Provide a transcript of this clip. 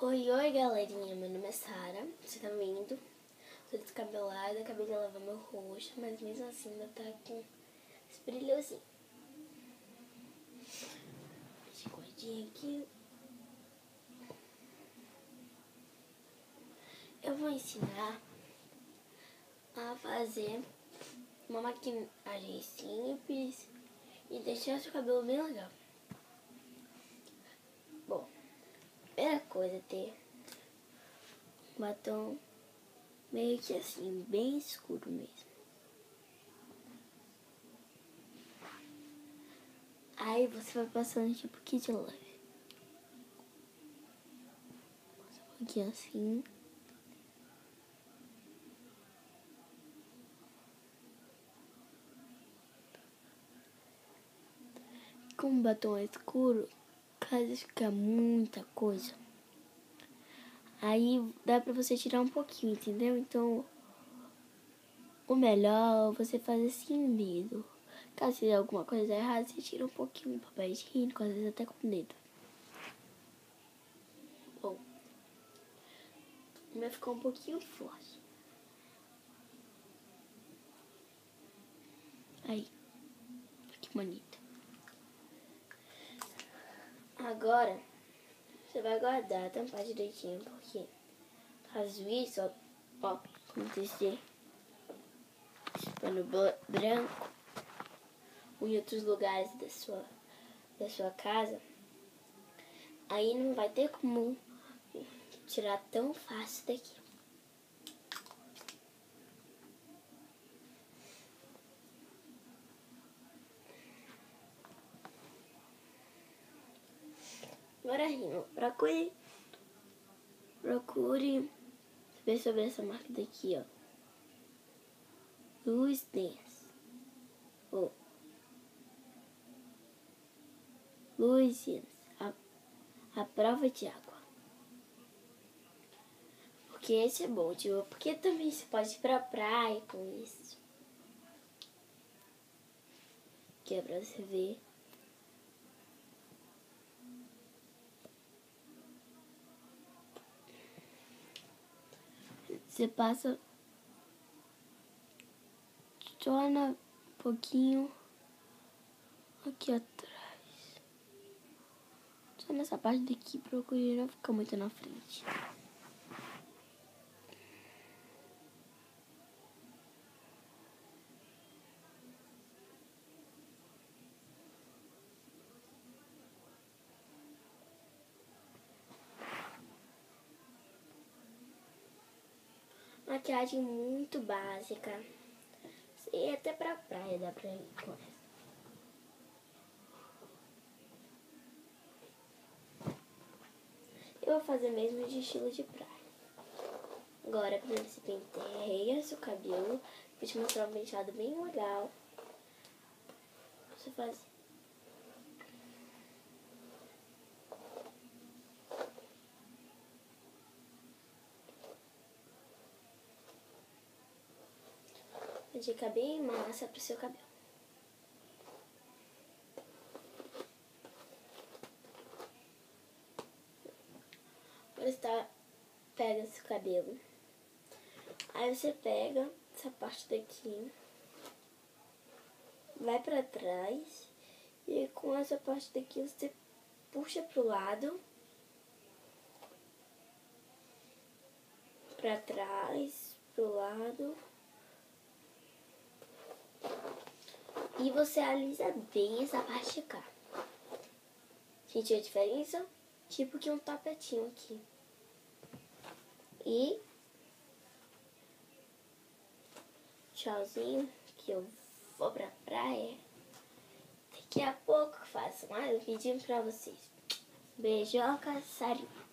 Oi, oi galerinha, meu nome é Sara, você tá vendo? Tô descabelada, acabei de lavar meu rosto, mas mesmo assim ainda tá com esse brilhozinho. Esse cordinho aqui. Eu vou ensinar a fazer uma maquiagem simples e deixar seu cabelo bem legal. Bom, primeira coisa é ter um batom meio que assim, bem escuro mesmo. Aí você vai passando tipo kit leve. Passa um pouquinho assim. Com batom escuro, caso ficar muita coisa, aí dá pra você tirar um pouquinho, entendeu? Então, o melhor é você fazer assim mesmo. Caso tiver alguma coisa errada, você tira um pouquinho de papel higiênico, às vezes até com o dedo. Bom, vai ficar um pouquinho forte. Aí, que bonito. Agora, você vai guardar, tampar direitinho, porque caso isso, ó, acontecer pano branco ou em outros lugares da sua casa, aí não vai ter como tirar tão fácil daqui. Agora rima, procure ver sobre essa marca daqui, ó. Luz Dance. Ou Luz a prova de água. Porque esse é bom, tipo, porque também você pode ir pra praia com isso. Que é pra você ver. Você passa só um pouquinho aqui atrás. Só nessa parte daqui, procure não ficar muito na frente. Maquiagem muito básica. E até pra praia dá pra ir com essa. Eu vou fazer mesmo de estilo de praia. Agora, primeiro você penteia seu cabelo. Vou te mostrar um penteado bem legal. Você faz. Uma dica bem massa pro seu cabelo. Agora você pega seu cabelo. Aí você pega essa parte daqui, vai pra trás e com essa parte daqui você puxa pro lado, pra trás, pro lado e você alisa bem essa parte de cá. Sentiu a diferença? Tipo que um tapetinho aqui. E tchauzinho, que eu vou pra praia. Daqui a pouco faço mais um vídeo pra vocês. Beijoca, Sarinha.